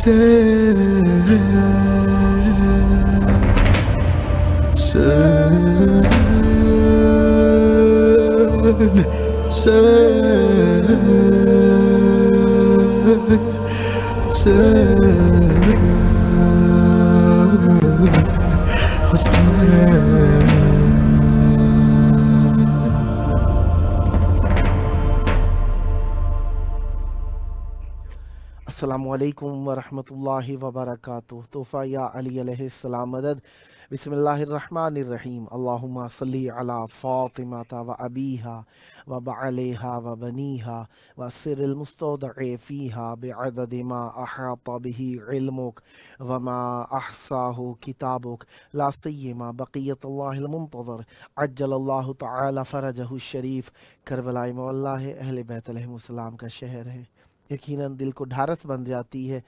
अस्सलामुअलैकुम वरहमतुल्लाहि वबरकातुहू। तोहफ़ा या अली अलैहिस्सलाम मदद। बिस्मिल्लाहिर्रहमानिर्रहीम। अल्लाहुम्मा सल्ली अला फ़ातिमाता व अबीहा व बअलिहा व बनीहा व सिरिल मुस्तौदअ फ़ीहा बिअददि मा अहाता बिही इल्मुक व मा अहसाहु किताबुक ला सिय्यमा बक़ियतुल्लाहिल मुंतज़र अज्जलल्लाहु तआला फ़रजहु शरीफ। करबला मौला है, अहले बैत अलैहिमुस्सलाम का शहर है। यकीनन दिल को ढारस बन जाती है,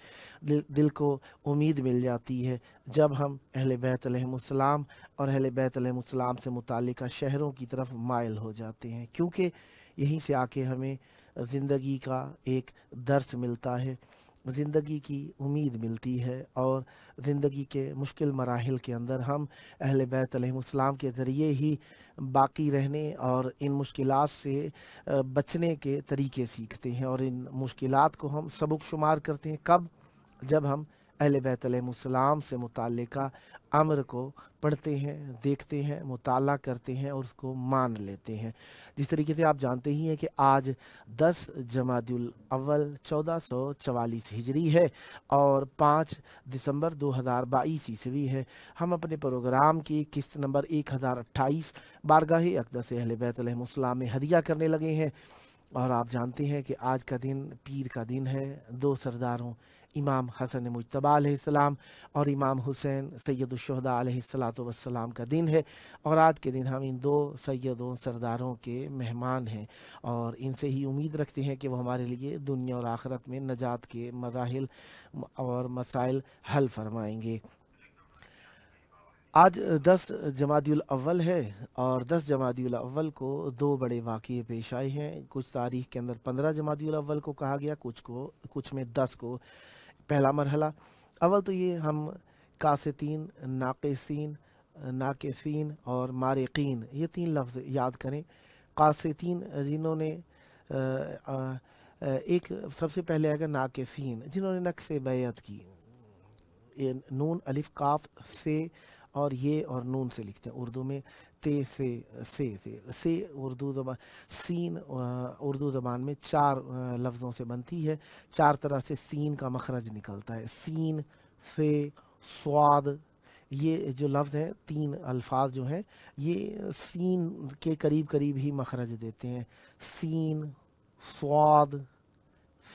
दिल को उम्मीद मिल जाती है जब हम अहले बैत अलैहिमुस्सलाम और अहले बैत अलैहिमुस्सलाम से मुताल्लिक़ शहरों की तरफ माइल हो जाते हैं, क्योंकि यहीं से आके हमें ज़िंदगी का एक दर्स मिलता है, ज़िंदगी की उम्मीद मिलती है और ज़िंदगी के मुश्किल मराहिल के अंदर हम अहले बैत अलैहिमुस्सलाम के ज़रिए ही बाकी रहने और इन मुश्किलात से बचने के तरीके सीखते हैं। और इन मुश्किलात को हम सबक शुमार करते हैं कब? जब हम अहले बैत अलैहिमुस्सलाम से मुताल्लिक़ा अम्र को पढ़ते हैं, देखते हैं, मुताला करते हैं और उसको मान लेते हैं। जिस तरीके से आप जानते ही हैं कि आज 10 जमादिउल अव्वल 1444 हिजरी है और 5 दिसंबर 2022 ईस्वी है। हम अपने प्रोग्राम की किस्त नंबर 1028 बारगाह अक़दस अहले बैत अलैहिमुस्सलाम में हदिया करने लगे हैं। और आप जानते हैं कि आज का दिन पीर का दिन है। दो सरदारों इमाम हसन मुज्तबा अलैहिस्सलाम और इमाम हुसैन सैयदुश शुहदा अलैहिस्सलातु वस्सलाम का दिन है। और आज के दिन हम इन दो सैयदों सरदारों के मेहमान हैं और इनसे ही उम्मीद रखते हैं कि वो हमारे लिए दुनिया और आखिरत में नजात के मराहिल और मसाइल हल फरमाएंगे। आज 10 जमादिउल अव्वल है और 10 जमादिउल अव्वल को दो बड़े वाक़ये पेश आए हैं। कुछ तारीख के अंदर 15 जमादिउल अव्वल को कहा गया, कुछ में 10 को। पहला मरहला अव्वल तो ये हम कासितीन, नाक़िसीन, नाकिफ़ीन और मारिकीन, ये 3 लफ्ज़ याद करें। कासितीन जिन्होंने एक सबसे पहले आएगा नाकिफ़ीन, जिन्होंने नक्श बैत की। ये नून अलिफ काफ से और ये और नून से लिखते हैं उर्दू में, ते से उर्दू ज़बान, सीन उर्दू ज़बान में 4 लफ्ज़ों से बनती है। 4 तरह से सीन का मखरज निकलता है। सीन, फे, स्वाद, ये जो लफ्ज़ हैं 3 अल्फाज जो हैं ये सीन के करीब करीब ही मखरज देते हैं। सीन, स्वाद,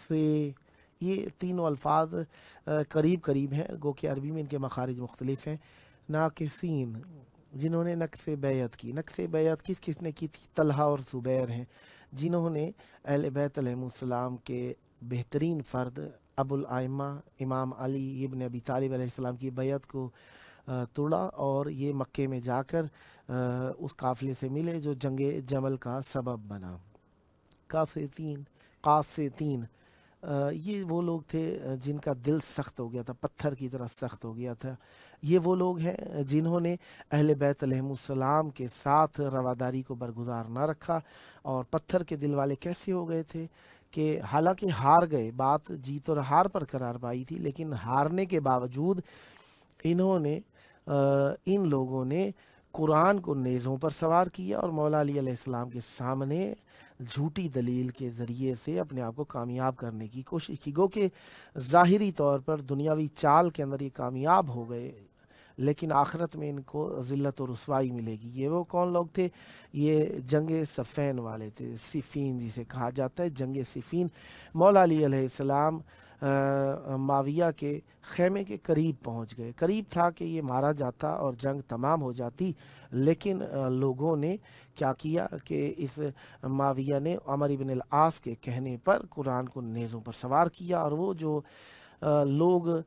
फे, ये तीनों अल्फाज करीब करीब हैं, गो कि अरबी में इनके मखारिज मुख्तलिफ हैं। नाकिफ़ीन जिन्होंने नक्श बैत की। नक्श बैत किसने की थी? तलहा और ज़ुबैर हैं, जिन्होंने अहले बैत अलैहिमुस्सलाम के बेहतरीन फ़र्द अबुल आइम्मा इमाम अली इब्न अबी तालिब अलैहिस्सलाम की बैत को तोड़ा और ये मक्के में जाकर उस काफ़िले से मिले जो जंगे जमल का सबब बना। कासितीन ये वो लोग थे जिनका दिल सख्त हो गया था, पत्थर की तरह सख्त हो गया था। ये वो लोग हैं जिन्होंने अहले बैत अलैहिमुस्सलाम के साथ रवादारी को बरगुजार ना रखा। और पत्थर के दिल वाले कैसे हो गए थे कि हालांकि हार गए, बात जीत और हार पर करार पाई थी, लेकिन हारने के बावजूद इन लोगों ने कुरान को नेज़ों पर सवार किया और मौला अली अलैहिस्सलाम के सामने झूठी दलील के ज़रिए से अपने आप को कामयाब करने की कोशिश की। गो कि ज़ाहिरी तौर पर दुनियावी चाल के अंदर ये कामयाब हो गए, लेकिन आखिरत में इनको ज़िल्लत और रुसवाई मिलेगी। ये वो कौन लोग थे? ये जंगे सफ़ैन वाले थे, सिफ़ीन जिसे कहा जाता है, जंगे सिफ़ीन। मौला अली अलैहिस्सलाम माविया के खेमे के करीब पहुंच गए। करीब था कि ये मारा जाता और जंग तमाम हो जाती, लेकिन लोगों ने क्या किया कि इस माविया ने अमर इब्न अल-आस के कहने पर कुरान को नेज़ों पर सवार किया। और वो जो लोग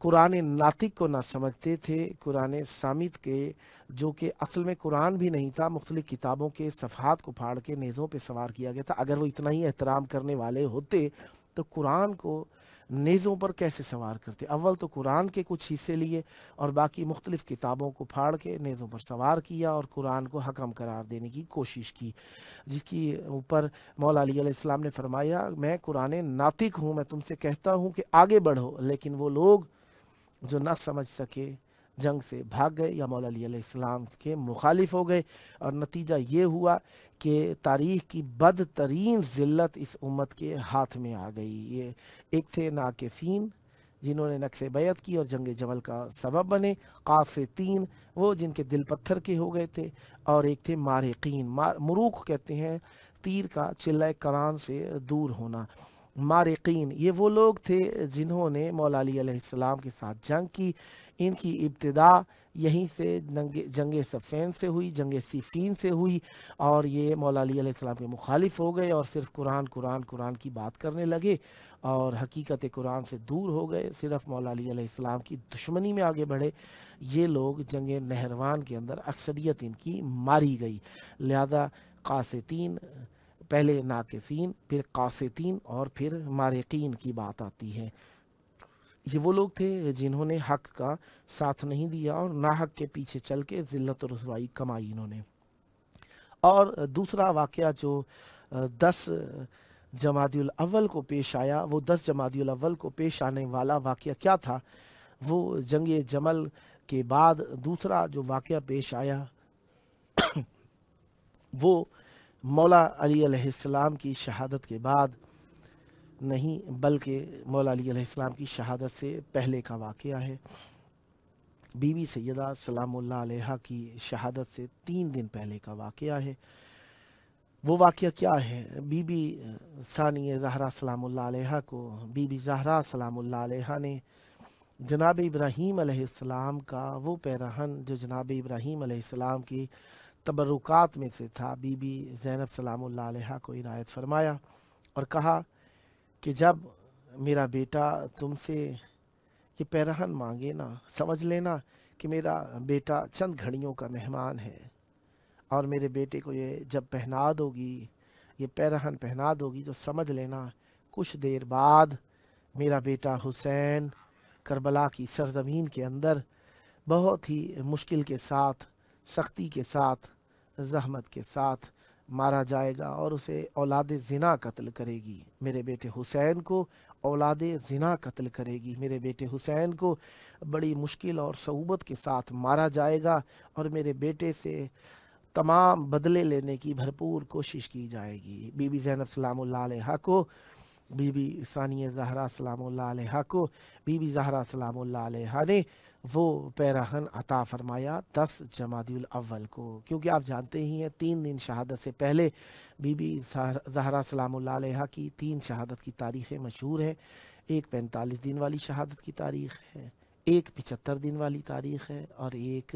कुरान नातिक को ना समझते थे, कुरान सामित के, जो कि असल में कुरान भी नहीं था, मुख्तलिफ किताबों के सफ़हात को फाड़ के नेज़ों पे सवार किया गया था। अगर वो इतना ही एहतराम करने वाले होते तो कुरान को نیزوں پر کیسے سوار کرتے. اول تو قرآن کے کچھ حصے لیے اور باقی مختلف کتابوں کو پھاڑ کے نیزوں پر سوار کیا اور قرآن کو حکم قرار دینے کی کوشش کی، جس کی اوپر مولا علی علیہ السلام نے فرمایا میں قرآن ناطق ہوں، میں تم سے کہتا ہوں کہ آگے بڑھو. لیکن وہ لوگ جو نہ سمجھ سکے جنگ سے بھاگ گئے یا مولا علی علیہ السلام کے مخالف ہو گئے، اور نتیجہ یہ ہوا کہ تاریخ کی بدترین ذلت اس امت کے ہاتھ میں آ گئی. یہ ایک تھے ناکفین جنہوں نے نقص بیعت کی اور جنگ جمل کا سبب بنے، قاسطین وہ جن کے دل پتھر کے ہو گئے تھے، اور ایک تھے مارقین. مروق کہتے ہیں تیر کا چلہ کمان سے دور ہونا. مارقین یہ وہ لوگ تھے جنہوں نے مولا علی علیہ السلام کے ساتھ جنگ کی. ان کی ابتدا یہیں سے جنگ صفین سے ہوئی، جنگ صفین سے ہوئی، اور یہ مولا علی علیہ السلام کے مخالف ہو گئے اور صرف قرآن قرآن قرآن کی بات کرنے لگے اور حقیقت قرآن سے دور ہو گئے، صرف مولا علی علیہ السلام کی دشمنی میں آگے بڑھے. یہ لوگ جنگ نہروان کے اندر اکثریت ان کی ماری گئی. لہذا قاسطین، پہلے ناکفین، پھر قاسطین اور پھر مارقین کی بات آتی ہے. یہ وہ لوگ تھے جنہوں نے حق کا ساتھ نہیں دیا اور ناحق کے پیچھے چل کے ذلت و رسوائی کمائی انہوں نے. اور دوسرا واقعہ جو 10 جمادی الاول کو پیش آیا، وہ 10 جمادی الاول کو پیش آنے والا واقعہ کیا تھا؟ وہ جنگ جمل کے بعد دوسرا جو واقعہ پیش آیا وہ مولا علی علیہ السلام کی شہادت کے بعد نہیں، بلکہ مولا علی علیہ السلام کی شہادت سے پہلے کا واقعہ ہے. بی بی سیدہ سلام اللہ علیہا کی شہادت سے 3 دن پہلے کا واقعہ ہے. وہ واقعہ کیا ہے؟ بی بی ثانیہ زہرا سلام اللہ علیہا کو بی بی زہرا سلام اللہ علیہا نے جناب ابراہیم علیہ السلام کا وہ پیرہن جو جناب ابراہیم علیہ السلام کی تبرکات میں سے تھا، بی بی زینب سلام اللہ علیہا کو عنایت فرمایا اور کہا کہ جب میرا بیٹا تم سے یہ پیرہن مانگے نا، سمجھ لینا کہ میرا بیٹا چند گھڑیوں کا مہمان ہے، اور میرے بیٹے کو یہ جب پہنا دو گی، یہ پیرہن پہنا دو گی، تو سمجھ لینا کچھ دیر بعد میرا بیٹا حسین کربلا کی سرزمین کے اندر بہت ہی مشکل کے ساتھ، سختی کے ساتھ، زحمت کے ساتھ مارا جائے گا اور اسے اولاد زنا قتل کرے گی. میرے بیٹے حسین کو اولاد زنا قتل کرے گی. میرے بیٹے حسین کو بڑی مشکل اور صعوبت کے ساتھ مارا جائے گا اور میرے بیٹے سے تمام بدلے لینے کی بھرپور کوشش کی جائے گی. بی بی زینب سلام اللہ علیہا کو، بی بی ثانیہ زہرا سلام اللہ علیہا کو بی بی زہرا سلام اللہ علیہا نے وہ پیرہن عطا فرمایا 10 جمادی الاول کو، کیونکہ آپ جانتے ہی ہیں 3 دن شہادت سے پہلے بی بی زہرا سلام اللہ علیہا کی 3 شہادت کی تاریخیں مشہور ہیں. ایک 45 دن والی شہادت کی تاریخ ہے، ایک 75 دن والی تاریخ ہے، اور ایک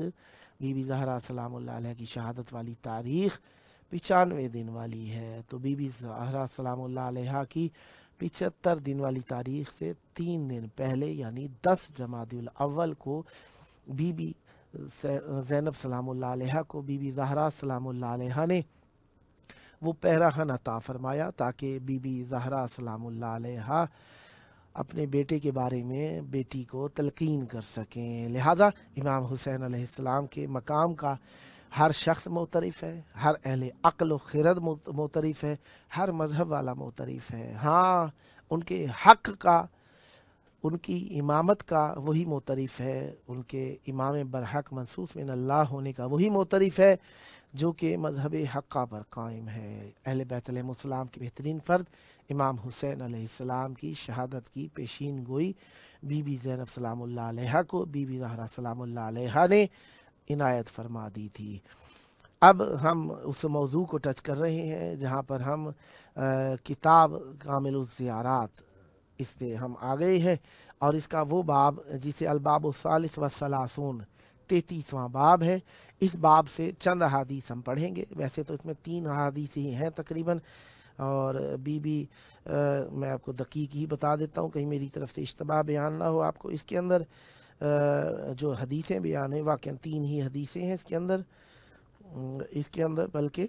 بی بی زہرا سلام اللہ علیہ کی شہادت والی تاریخ 95 دن والی ہے. تو بی بی زہرا سلام اللہ علیہ کی 75 دن والی تاریخ سے 3 دن پہلے یعنی 10 جمادی الاول کو بی بی زینب سلام اللہ علیہ کو بی بی زہرا سلام اللہ علیہ نے وہ پیرہن عطا فرمایا تاکہ بی بی زہرا سلام اللہ علیہ اپنے بیٹے کے بارے میں بیٹی کو تلقین کر سکیں. لہذا امام حسین علیہ السلام کے مقام کا ہر شخص معترف ہے، ہر اہل عقل و خرد معترف ہے، ہر مذہب والا معترف ہے. ہاں، ان کے حق کا، ان کی امامت کا وہی معترف ہے، ان کے امام برحق منصوص من اللہ ہونے کا وہی معترف ہے جو کہ مذہب حقہ پر قائم ہے. اہل بیت علیہ السلام کے بہترین فرد امام حسین علیہ السلام کی شہادت کی پیشین گوئی بی بی زینب سلام اللہ علیہ کو بی بی زہرا سلام اللہ علیہ نے عنایت فرما دی تھی. اب ہم اس موضوع کو ٹچ کر رہے ہیں جہاں پر ہم کتاب کامل الزیارات اس پہ ہم آ گئے ہیں، اور اس کا وہ باب جسے الباب الثالث والثلاثون 33واں باب ہے. اس باب سے چند احادیث ہم پڑھیں گے. ویسے تو اس میں 3 احادیث ہی ہیں تقریباً، اور میں آپ کو دقیق ہی بتا دیتا ہوں کہیں میری طرف سے اشتباہ بیان نہ ہو آپ کو. اس کے اندر جو حدیثیں بیان ہیں واقعا 3 ہی حدیثیں ہیں اس کے اندر بلکہ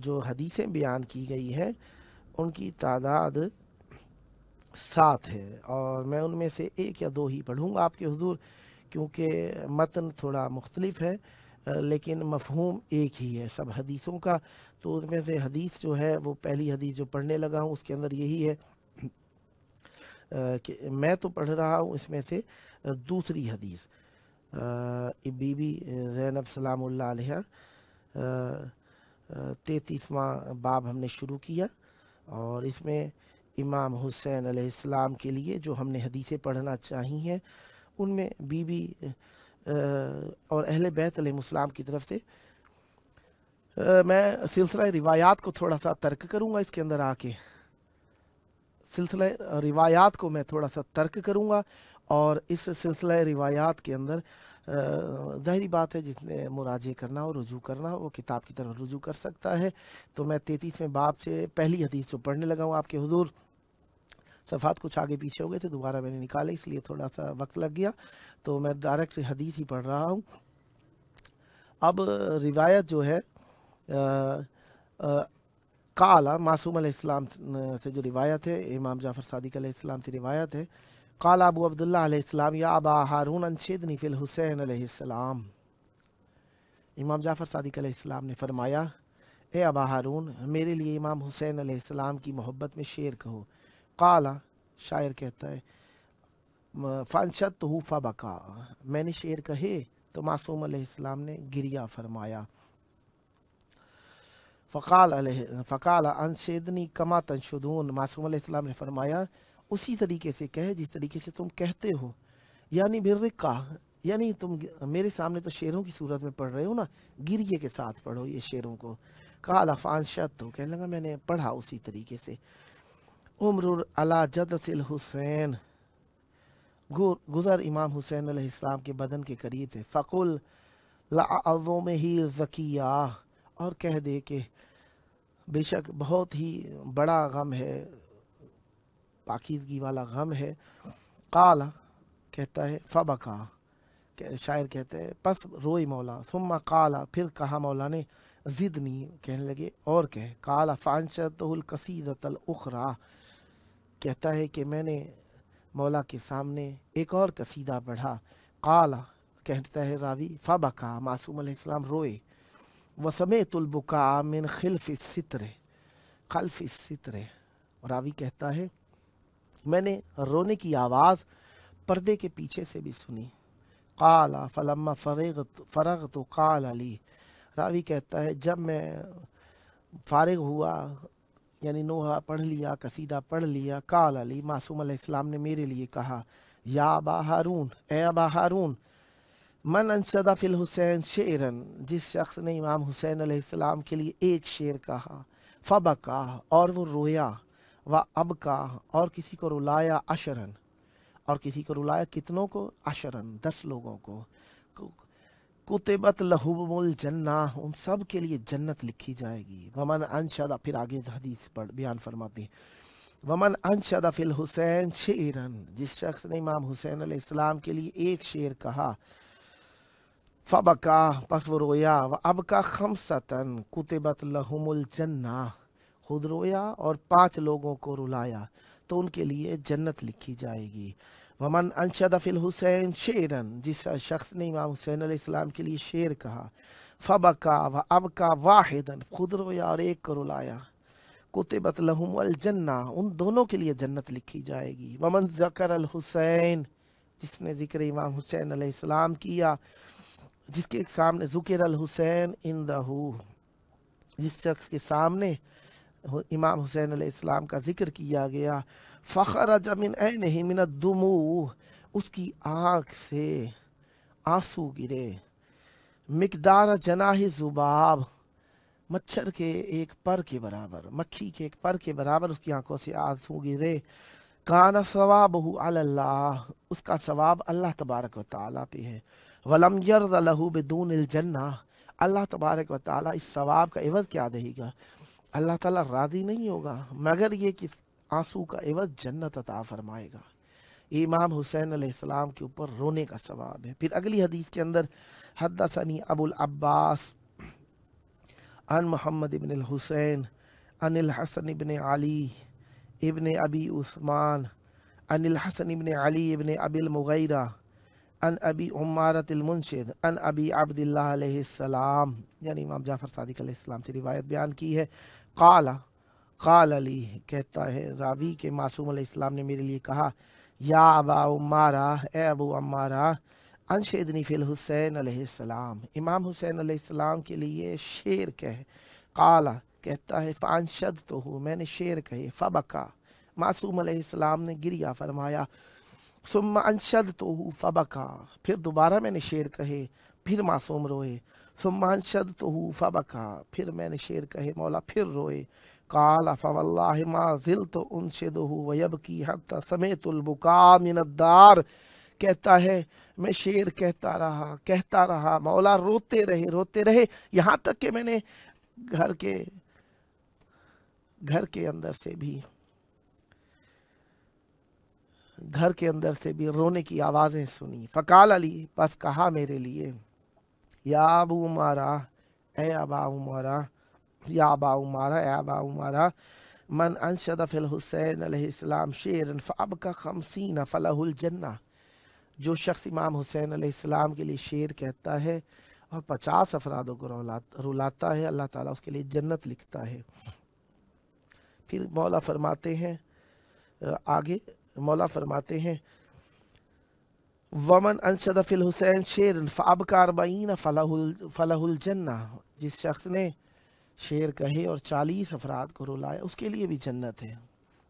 جو حدیثیں بیان کی گئی ہیں ان کی تعداد 7 ہے، اور میں ان میں سے 1 یا 2 ہی پڑھوں گا آپ کے حضور، کیونکہ متن تھوڑا مختلف ہے لیکن مفہوم ایک ہی ہے سب حدیثوں کا۔ تو ان میں سے حدیث جو ہے وہ پہلی حدیث جو پڑھنے لگا ہوں اس کے اندر یہی ہے کہ میں تو پڑھ رہا ہوں اس میں سے دوسری حدیث، بی بی زینب سلام اللہ علیہ 33واں باب ہم نے شروع کیا، اور اس میں امام حسین علیہ السلام کے لیے جو ہم نے حدیثیں پڑھنا چاہی ہیں ان میں بی بی اور اہل بیت علیہ السلام کی طرف سے میں سلسلہ روایات کو تھوڑا سا ترک کروں گا اس کے اندر آ کے، سلسلہ روایات کو میں تھوڑا سا ترک کروں گا، اور اس سلسلہ روایات کے اندر ظاہری بات ہے جس نے مراجعہ کرنا ہو رجوع کرنا ہو وہ کتاب کی طرف رجوع کر سکتا ہے۔ تو میں 33ویں باب سے پہلی حدیث جو پڑھنے لگا ہوں آپ کے حضور، صفحات کچھ آگے پیچھے ہو گئے تھے دوبارہ میں نے نکالے اس لیے تھوڑا سا وقت لگ گیا، تو میں ڈائریکٹ حدیث ہی پڑھ رہا ہوں۔ اب روایت جو ہے قالا معصوم علیہ السلام سے جو روایت ہے، امام جعفر صادق علیہ السلام سے روایت ہے، قال ابو عبداللہ علیہ السلام یا ابا ہارون انشدنی فی الحسین علیہ السلام، امام جعفر صادق علیہ السلام نے فرمایا اے ابا ہارون میرے لیے امام حسین علیہ السلام کی محبت میں شعر کہو۔ قالا شاعر کہتا ہے فانشدتہ فبکا، میں نے شعر کہے تو معصوم علیہ السلام نے گریہ فرمایا۔ فقال انشدنی کما تنشدون، معصوم علیہ السلام نے فرمایا اسی طریقے سے کہے جس طریقے سے تم کہتے ہو، یعنی بالرقہ، یعنی تم میرے سامنے تو شعروں کی صورت میں پڑھ رہے ہو نا، گریے کے ساتھ پڑھو یہ شعروں کو۔ قال فانشدت، کہنے لگا میں نے پڑھا اسی طریقے سے۔ عمر علی جدت الحسین، گزر امام حسین علیہ السلام کے بدن کے قریب ہے، فقل لعظمہ زکیہ، اور کہہ دے کہ بے شک بہت ہی بڑا غم ہے، پاکیزگی والا غم ہے۔ قال کہتا ہے فبکا، شاعر کہتا ہے پس روئی مولا، ثم قال پھر کہا مولا نے زدنی، کہنے لگے اور کہہ، قال فانشدتہ القصیدۃ الاخری، کہتا ہے کہ میں نے مولا کے سامنے ایک اور قصیدہ پڑھا۔ قال کہتا ہے راوی فبکا، معصوم علیہ السلام روئے، وسمعت البکاء من خلف الستر، خلف الستر، راوی کہتا ہے میں نے رونے کی آواز پردے کے پیچھے سے بھی سنی۔ قال فلما فرغت قال علی، راوی کہتا ہے جب میں فارغ ہوا یعنی نوحہ پڑھ لیا، قصیدہ پڑھ لیا، قال علی، معصوم علیہ السلام نے میرے لیے کہا یا ابا ہارون، اے ابا ہارون، من انشد فی الحسین شعرن، جس شخص نے امام حسین علیہ السلام کے لیے ایک شعر کہا، فبکا، اور وہ رویا، و ابکا، اور کسی کو رلایا، عشرن، اور کسی کو رلایا کتنوں کو، عشرن، 10 لوگوں کو، کتبت لہم الجنہ، ان سب کے لیے جنت لکھی جائے گی۔ ومن انشد، پھر آگے حدیث بیان فرماتے ہیں، ومن انشد فی الحسین شعرن، جس شخص نے امام حسین علیہ السلام کے لیے ایک شعر کہا، فبکا، پس وہ رویا، و ابکا خمسطن کتبت لہم الجنہ، خود رویا اور 5 لوگوں کو رلایا تو ان کے لیے جنت لکھی جائے گی۔ ومن انشد فی الحسین شعرن، جس شخص نے امام حسین علیہ السلام کے لیے شعر کہا، فبکا و ابکا واحدن، خود رویا اور ایک کو رلایا، کتبت لہم الجنہ، ان دونوں کے لیے جنت لکھی جائے گی۔ ومن ذکر الحسین، جس نے ذکر امام حسین علیہ السلام کیا، جس کے سامنے ذکر الحسین اندہ، جس شخص کے سامنے امام حسین علیہ السلام کا ذکر کیا گیا، فخرج من عینہ من الدموع، اس کی آنکھ سے آنسو گرے، مقدار جناح ذباب، مچھر کے ایک پر کے برابر، مکھی کے ایک پر کے برابر اس کی آنکھوں سے آنسو گرے، کان ثوابہ علی اللہ، اس کا ثواب اللہ تبارک و تعالیٰ پہ ہے، ولم یرض لہ بدون الجنہ، اللہ تبارک و تعالیٰ اس ثواب کا عوض کیا دے گا، اللہ تعالیٰ راضی نہیں ہوگا مگر یہ کہ آنسو کا عوض جنت عطا فرمائے گا۔ یہ امام حسین علیہ السلام کے اوپر رونے کا ثواب ہے۔ پھر اگلی حدیث کے اندر حدثنی ابو العباس عن محمد ابن الحسین عن الحسن ابن علی ابن ابی عثمان अनिल हसन इब्न अली इब्न अबिल मुगैरा अन अबी उम्मारत अल मुंशिद अन अबी अब्दुल्लाह अलैहिस्सलाम, यानी इमाम जाफर सादिक अलैहिस्सलाम से रिवायत बयान की है। काला काल अली, कहता है रावी के मासूम अलैहिस्सलाम ने मेरे लिए कहा, या अबा उम्मारा, ए अबू अम्मारा, अनशदनी फिल हुसैन अलैहिस्सलाम, इमाम हुसैन अलैहिस्सलाम के लिए शेर कह। काला, कहता है फ़अनशद तो हूँ, मैंने शेर कहे। फ़बका, मासूम अलैहिस्सलाम ने गिरिया फरमाया। सुम्मा अनशद तो हूँ फ़बका, फिर दोबारा मैंने शेर कहे, फिर मासूम रोए। सुम्मा अनशद तो हूँ फ़बका, फिर मैंने शेर कहे, मौला फिर रोए। काला फ़वल्लाहि मा ज़िल्तु उनशिदुहु व यबकी हत्ता समिअतुल बुका मिनद्दार, कहता है मैं शेर कहता रहा, मौला रोते रहे, यहाँ तक कि मैंने घर के अंदर से भी रोने की आवाज़ें सुनी। फ़काल अली, बस कहा मेरे लिए, या अबू उमारा, ए अबा उमारा, या अबा उमारा, ए अबा उमारा, मन अनशद फिल हुसैन अलैहिस्सलाम शेरन फ़अबका खमसीना फलहुल जन्ना, जो शख्स इमाम हुसैन अलैहिस्सलाम के लिए शेर कहता है और 50 अफरादों को रुलाता है, अल्लाह ताला उसके लिए जन्नत लिखता है। फिर मौला फरमाते हैं, आगे मौला फरमाते हैं, वमन अनशद फिल हुसैन शेरन फ़अबका अर्बईन फलहुल जन्ना, जिस शख्स ने शेर कहे और 40 अफराद को रुलाया उसके लिए भी जन्नत है।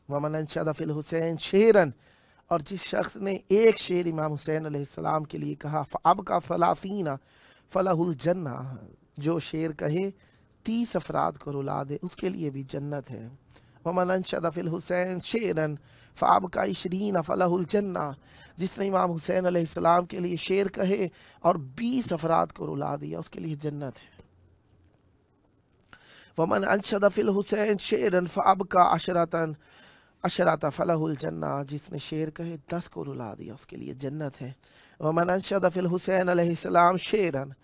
वमन अनशद फिल हुसैन शेरन, और जिस शख्स ने एक शेर इमाम हुसैन अलैहिस्सलाम के लिए कहा, फ़अबका फ़लासीना फलहुल जन्ना, जो शेर कहे 30 अफराद को रुला दे उसके लिए भी जन्नत है। वमन अनशद फिल हुसैन शेरन फ़अबका इशरीन फलहुल जन्ना, जिसने इमाम हुसैन अलैहिस्सलाम के लिए शेर कहे और 20 अफराद को रुला दिया उसके लिए जन्नत है। वमन अनशद फिल हुसैन शेरन फ़अबका अशरता फलहुल जन्ना, जिसने शेर कहे 10 को रुला दिया उसके लिए जन्नत है। वमन अनशद फिल हुसैन अलैहिस्सलाम शेरन,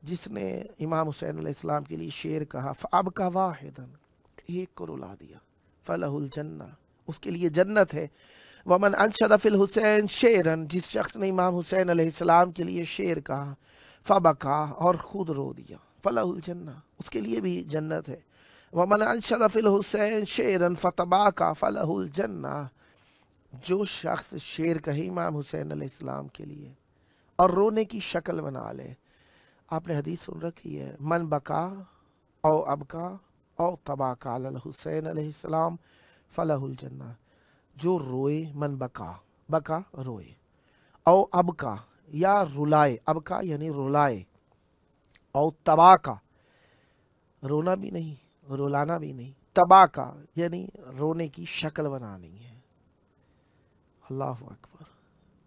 जिसने इमाम हुसैन अलैहिस्सलाम के लिए शेर कहा, फ़अबका वाहिदन, एक को रुला दिया, फलहुल जन्ना, उसके लिए जन्नत है। वमन अनशद फिल हुसैन शेरन, जिस शख्स ने इमाम हुसैन अलैहिस्सलाम के लिए शेर कहा, फ़बका, और खुद रो दिया, फलहुल जन्ना, उसके लिए भी जन्नत है। वमन अनशद फिल हुसैन शेरन फ़तबाका फलहुल जन्ना, जो शख्स शेर कहे इमाम हुसैन अलैहिस्सलाम के लिए और रोने की शक्ल बना ले। आपने हदीस सुन रखी है, मन बका औ अबका औ तबाका अल हुसैन अलैहिस्सलाम फलहुल जन्ना, जो रोए, मन बका रोए, औ अबका या रुलाए, अबका यानी रुलाए, औ तबाका रोना भी नहीं रुलाना भी नहीं, तबाका यानी रोने की शक्ल बनानी है। अल्लाह अकबर,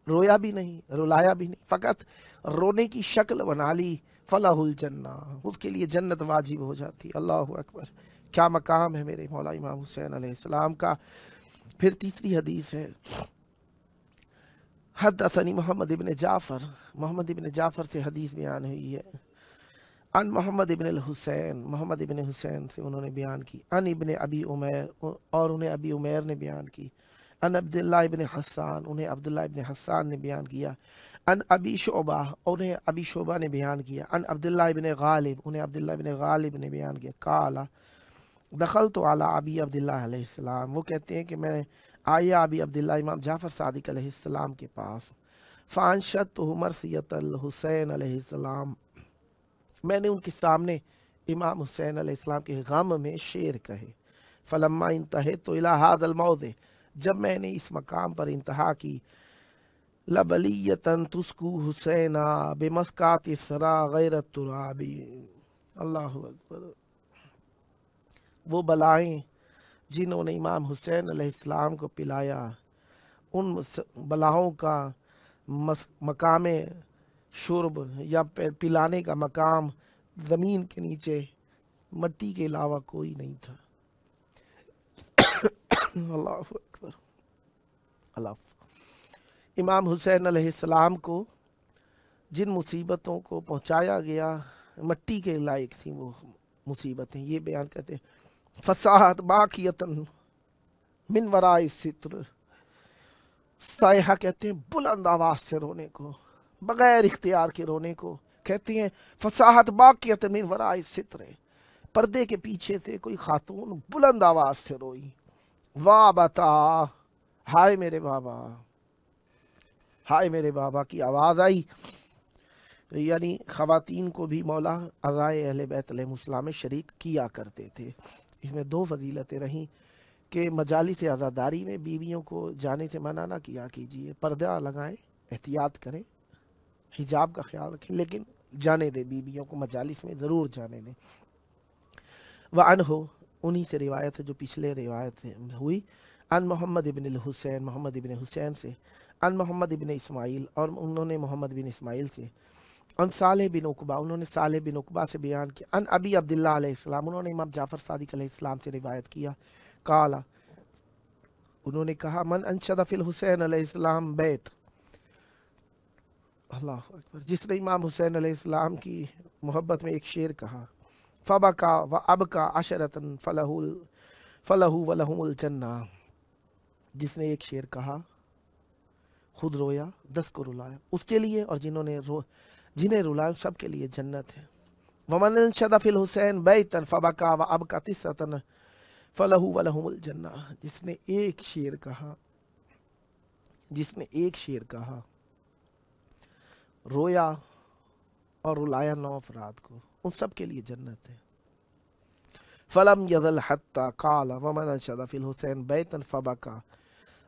रोया भी नहीं रुलाया भी नहीं, फ़कत रोने की शक्ल बना ली, फलहुल जन्ना, उसके लिए जन्नत वाजिब हो जाती। अल्लाह अकबर, क्या मकाम है मेरे मौला इमाम हुसैन अलैहिस्सलाम का। फिर तीसरी हदीस है, हद्दसनी मोहम्मद इब्न जाफ़र से हदीस बयान हुई है। अन मोहम्मद इब्न हुसैन से उन्होंने बयान की। अन इब्न अबी उमैर, और उन्हें अबी उमैर ने बयान की। अन अब्दुल्लाह इब्न हस्सान, उन्हें अब्दुल्लाह इब्न हस्सान ने बयान किया। अन अबी शुबा, उन्हें अबी शुबा ने बयान किया। अन अब्दुल्लाह इब्न गालिब, उन्हें अब्दुल्लाह इब्न गालिब ने बयान किया। काला दखल तो आला अबी अब्दुल्लाह अलैहिस्सलाम, वो कहते हैं कि मैं आया अबी अब्दुल्लाह इमाम जाफ़र सादिक अलैहिस्सलाम के पास। फ़ानशद तो मरसियतल हुसैन अलैहिस्सलाम, मैंने उनके सामने इमाम हुसैन अलैहिस्सलाम के गम में शेर कहे। फलम्मा इंतहे तो इला हादल मौज़े, जब मैंने इस मकाम पर इंतहा की, लबलियतन तुस्कू हुसैना बेमस्कात सरा गैरत तुराबी, अल्लाह अकबर, वो बलाएं जिन्होंने इमाम हुसैन अलैहिस्सलाम को पिलाया, उन बलाओं का मकाम शुर्ब या पिलाने का मकाम ज़मीन के नीचे मट्टी के अलावा कोई नहीं था। अल्लाह अकबर, अल्लाह। इमाम हुसैन अलैहिस्सलाम को जिन मुसीबतों को पहुंचाया गया, मट्टी के लायक थी वो मुसीबतें। ये बयान करते, फसाहत बाकियतन मिन वराए सित्र, सायहा कहते हैं बुलंद आवाज से रोने को, बगैर इख्तियार के रोने को। कहते हैं फसाहत बाकियत मिन वराए सितरे, पर्दे के पीछे से कोई खातून बुलंद आवाज से रोई। वाह बता, हाय मेरे बाबा, हाय मेरे बाबा की आवाज़ आई। यानी ख़वातीन को भी मौला अज़ाए अहले बैत अलैहिस्सलाम में शरीक किया करते थे। इसमें दो फजीलतें रहीं कि मजालिस आज़ादारी में बीवियों को जाने से मना ना किया कीजिए, पर्दा लगाएं, एहतियात करें, हिजाब का ख्याल रखें, लेकिन जाने दें बीवियों को, मजालिस में ज़रूर जाने दें। व अनहु, उन्हीं से रिवायत है जो पिछले रिवायत हुई, अन मोहम्मद इब्न हुसैन, मोहम्मद इब्न हुसैन से, अन मोहम्मद इब्न इस्माइल, और उन्होंने मोहम्मद बिन इस्माइल से, अन सालेह बिन उकबा, उन्होंने सालेह बिन उकबा से बयान किया, अन अबी अब्दुल्ला अलैहिस्सलाम, उन्होंने इमाम जाफ़र सादिक अलैहिस्सलाम से रिवायत किया, काला, उन्होंने कहा, मन अंशद फिल हुसैन अलैहिस्सलाम बैत, अल्लाह अकबर, जिसने इमाम हुसैन अलैहिस्सलाम की मोहब्बत में एक शेर कहा, फ़बका व अबका अशरतन फलहु व लहुमुल जन्ना, जिसने एक शेर कहा खुद रोया 10 को रुलाया, उसके लिए, और जिन्हें रुलाया सब के लिए जन्नत है। वमन अंशद फिल हुसैन बैतन फ़बका व अबका तिस्रतन फलहु व लहुमुल जन्ना, जिसने एक शेर कहा, रोया और रुलाया 9 अफराद को, उन सब के लिए जन्नत है। फलम यज़ल हत्ता काला वमन अंशद फिल हुसैन बैतन फ़बका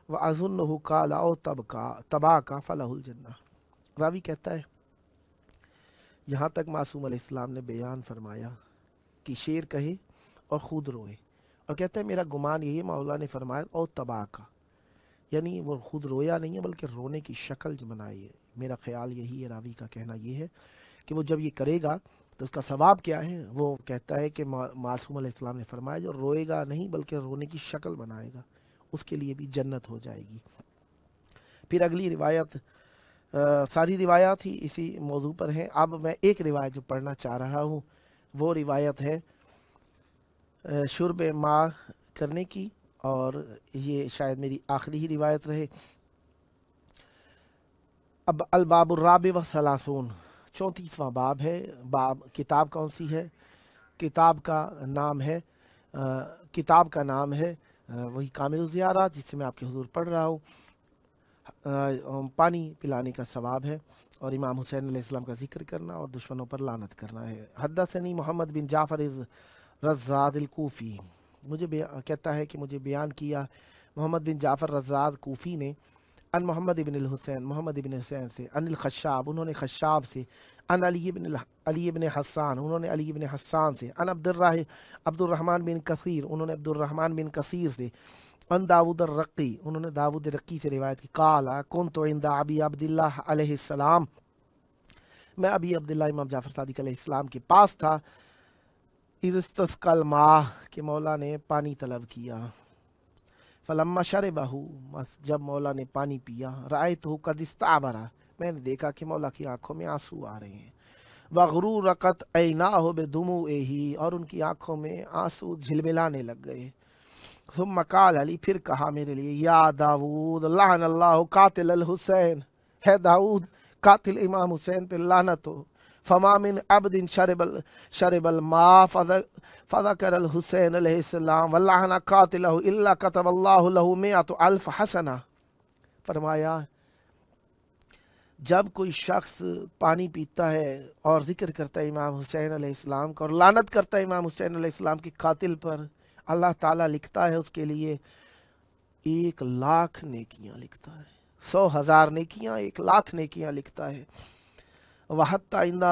व अज़ुन्नुहु काला औ तबाका फलहुल जन्ना। रावी कहता है यहाँ तक मासूम अलैहिस्सलाम ने बयान फरमाया कि शेर कहे और खुद रोए, और कहता है मेरा गुमान यही मौला ने फरमाया औ तबाका, यानी वो खुद रोया नहीं है बल्कि रोने की शक्ल जो बनाई है। मेरा ख्याल यही है, रावी का कहना ये है कि वो जब ये करेगा तो उसका सवाब क्या है। वो कहता है कि मासूम अलैहिस्सलाम ने फरमाया जो रोएगा नहीं बल्कि रोने की शक्ल बनाएगा उसके लिए भी जन्नत हो जाएगी। फिर अगली रिवायत, सारी रिवायात ही इसी मौजू पर हैं। अब मैं एक रिवायत जो पढ़ना चाह रहा हूँ वो रिवायत है शुर्ब माँ करने की, और ये शायद मेरी आखिरी ही रिवायत रहे। अब अलबाबुर राबि व सलासून, 34वां बाब है। बाब किताब कौन सी है? किताब का नाम है वही कामिल ज़ियारत जिससे मैं आपके हुजूर पढ़ रहा हूँ। पानी पिलाने का सवाब है और इमाम हुसैन अलैहिस्सलाम का जिक्र करना और दुश्मनों पर लानत करना है। हद्दसनी मोहम्मद बिन जाफ़र रज़्ज़ाद अल-कूफ़ी, मुझे कहता है कि मुझे बयान किया मोहम्मद बिन जाफ़र रज़्ज़ाद कूफ़ी ने, अन मोहम्मद इब्न हुसैन, मोहम्मद इब्न हुसैन से, अनिल खशाब, उन्होंने खशाब से, अन अली इब्न हस्सान, उन्होंने अली इब्न हस्सान से, अन अब्दुर्रहमान बिन कसीर, उन्होंने अब्दुर्रहमान बिन कसीर से, अन दाऊद रक़ी, उन्होंने दाऊद रक़ी से रिवायत की, काला कुन्तु इंदा अबी अब्दुल्लाह अलैहिस्सलाम, मैं अबी अब्दुल्लाह इमाम जाफ़र सादिक अलैहिस्सलाम के पास था, इस्तस्क़ल माह, के मौला ने पानी तलब किया, फलम्मा शरबहु, जब मौला ने पानी पिया, रायतहु क़द इस्तअबरा, मैंने देखा कि मौला की आंखों में आंसू आ रहे हैं, वग़रूरक़त ऐनाहु बिदुमूइही, और उनकी आंखों में आंसू झिलमिलाने लग गए। सुम्मा क़ाल अली, फिर कहा मेरे लिए, या दाऊद लअनल्लाहु क़ातिल अल हुसैन, है दाऊद कातिल इमाम हुसैन पे लानत हो। फमा मिन अब्दिन शरबल मा फज़कर अल हुसैन अलैहिस्सलाम वल्लाहना कातिलहु इल्ला कतबल्लाहु लहु मिअतु अल्फ हसना। फरमाया जब कोई शख्स पानी पीता है और जिक्र करता है इमाम हुसैन अलैहिस्सलाम का और लानत करता है इमाम हुसैन अलैहिस्सलाम के कातिल पर, अल्लाह ताला लिखता है उसके लिए 1,00,000 नेकियां लिखता है, 100,000 नेकियां, 1,00,000 नेकियां लिखता है। वहत्ता इंदा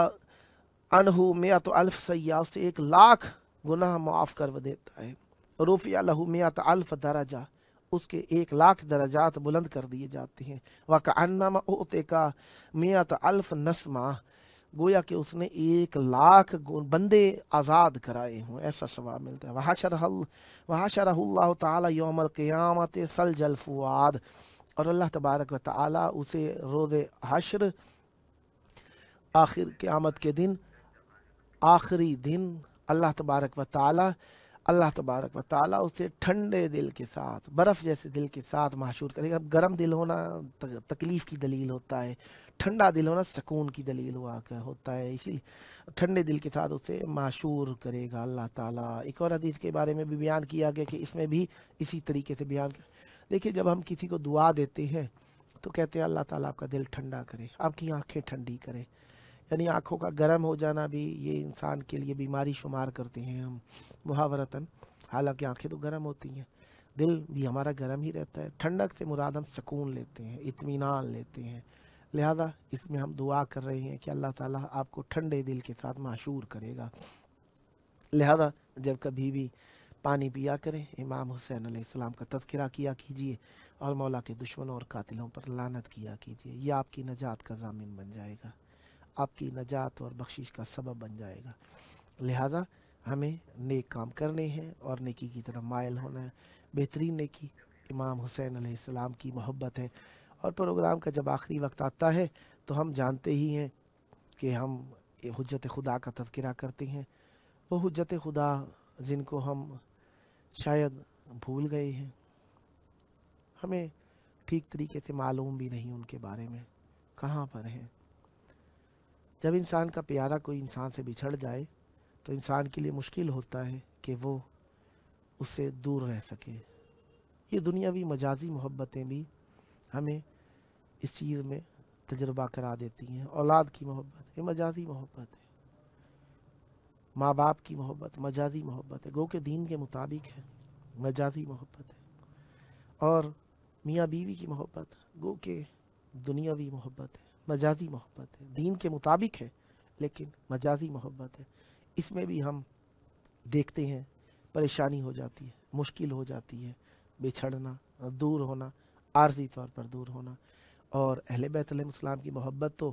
अनहु मिअत अल्फ सय्या, उससे 1,00,000 गुनाह माफ़ कर देता है। रुफिया लहु मिअत अल्फ दरजा, उसके 1,00,000 दरजात बुलंद कर दिए जाते हैं। वकअन्नमा उअतिका मिअत अल्फ नस्मा, गोया कि उसने 1,00,000 बंदे आज़ाद कराए हों, ऐसा सवाब मिलता है। वहशरहुल्लाहु ताला यौमल क़ियामत सलजल फुआद, और अल्लाह तबारक व तआला उसे रोज़े हश्र, आखिर क़यामत के दिन, आखिरी दिन, अल्लाह तबारक व तआला اللہ تبارک و تعالیٰ اسے ٹھنڈے دل کے ساتھ، برف جیسے دل کے ساتھ محشور کرے گا۔ گرم دل ہونا تکلیف کی دلیل ہوتا ہے، ٹھنڈا دل ہونا سکون کی دلیل ہوتا ہے، اسی لیے ٹھنڈے دل کے ساتھ اسے محشور کرے گا اللہ تعالیٰ۔ ایک اور حدیث کے بارے میں بھی بیان کیا گیا کہ اس میں بھی اسی طریقے سے بیان کیا۔ دیکھیے جب ہم کسی کو دعا دیتے ہیں تو کہتے ہیں اللہ تعالیٰ آپ کا دل ٹھنڈا کرے، آپ کی آنکھیں ٹھنڈی کرے، یعنی آنکھوں کا گرم ہو جانا بھی یہ انسان کے لیے بیماری شمار کرتے ہیں ہم محاورتاً، حالانکہ آنکھیں تو گرم ہوتی ہیں، دل بھی ہمارا گرم ہی رہتا ہے۔ ٹھنڈک سے مراد ہم سکون لیتے ہیں، اطمینان لیتے ہیں، لہذا اس میں ہم دعا کر رہے ہیں کہ اللہ تعالیٰ آپ کو ٹھنڈے دل کے ساتھ معشور کرے گا۔ لہذا جب کبھی بھی پانی پیا کریں، امام حسین علیہ السلام کا تذکرہ کیا کیجیے اور مولا کے دشمنوں اور قاتلوں پر لعنت کیا کیجیے، یہ آپ کی نجات کا ضامن بن جائے گا، آپ کی نجات اور بخشش کا سبب بن جائے گا۔ لہٰذا ہمیں نیک کام کرنے ہیں اور نیکی کی طرف مائل ہونا ہے۔ بہترین نیکی امام حسین علیہ السلام کی محبت ہے۔ اور پروگرام کا جب آخری وقت آتا ہے تو ہم جانتے ہی ہیں کہ ہم حجت خدا کا تذکرہ کرتے ہیں، وہ حجت خدا جن کو ہم شاید بھول گئے ہیں، ہمیں ٹھیک طریقے سے معلوم بھی نہیں ان کے بارے میں کہاں پر ہیں۔ جب انسان کا پیارا کوئی انسان سے بچھڑ جائے تو انسان کے لیے مشکل ہوتا ہے کہ وہ اس سے دور رہ سکے۔ یہ دنیاوی مجازی محبتیں بھی ہمیں اس چیز میں تجربہ کرا دیتی ہیں۔ اولاد کی محبت یہ مجازی محبت ہے، ماں باپ کی محبت مجازی محبت ہے، گو کہ دین کے مطابق ہے، مجازی محبت ہے۔ اور میاں بیوی کی محبت گو کہ دنیاوی محبت ہے، مجازی محبت ہے، دین کے مطابق ہے لیکن مجازی محبت ہے۔ اس میں بھی ہم دیکھتے ہیں پریشانی ہو جاتی ہے، مشکل ہو جاتی ہے، بچھڑنا، دور ہونا، عارضی طور پر دور ہونا۔ اور اہل بیت علیہ السلام کی محبت تو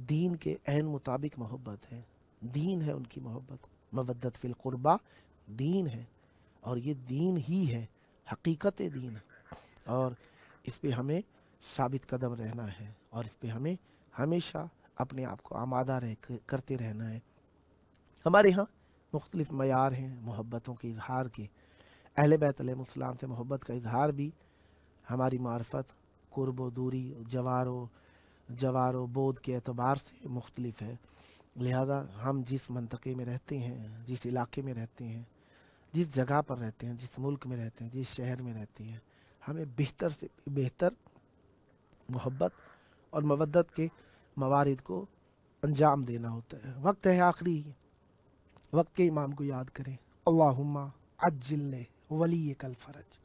دین کے عین مطابق محبت ہے، دین ہے ان کی محبت، مودت فی القربہ دین ہے، اور یہ دین ہی ہے، حقیقت دین ہے، اور اس پہ ہمیں ثابت قدم رہنا ہے، اور اس پہ ہمیں ہمیشہ اپنے آپ کو آمادہ کرتے رہنا ہے۔ ہمارے ہاں مختلف معیار ہیں محبتوں کے اظہار کے۔ اہل بیت علیہ السلام سے محبت کا اظہار بھی ہماری معرفت، قرب و دوری، جوار و بود کے اعتبار سے مختلف ہے۔ لہذا ہم جس منطقے میں رہتے ہیں، جس علاقے میں رہتے ہیں، جس جگہ پر رہتے ہیں، جس ملک میں رہتے ہیں، جس شہر میں رہتے ہیں، ہمیں بہتر سے بہتر محبت اور مودت کے موارد کو انجام دینا ہوتا ہے۔ وقت ہے آخری، وقت کے امام کو یاد کریں۔ اللہم عجل ولیک الفرج۔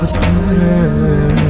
Hassan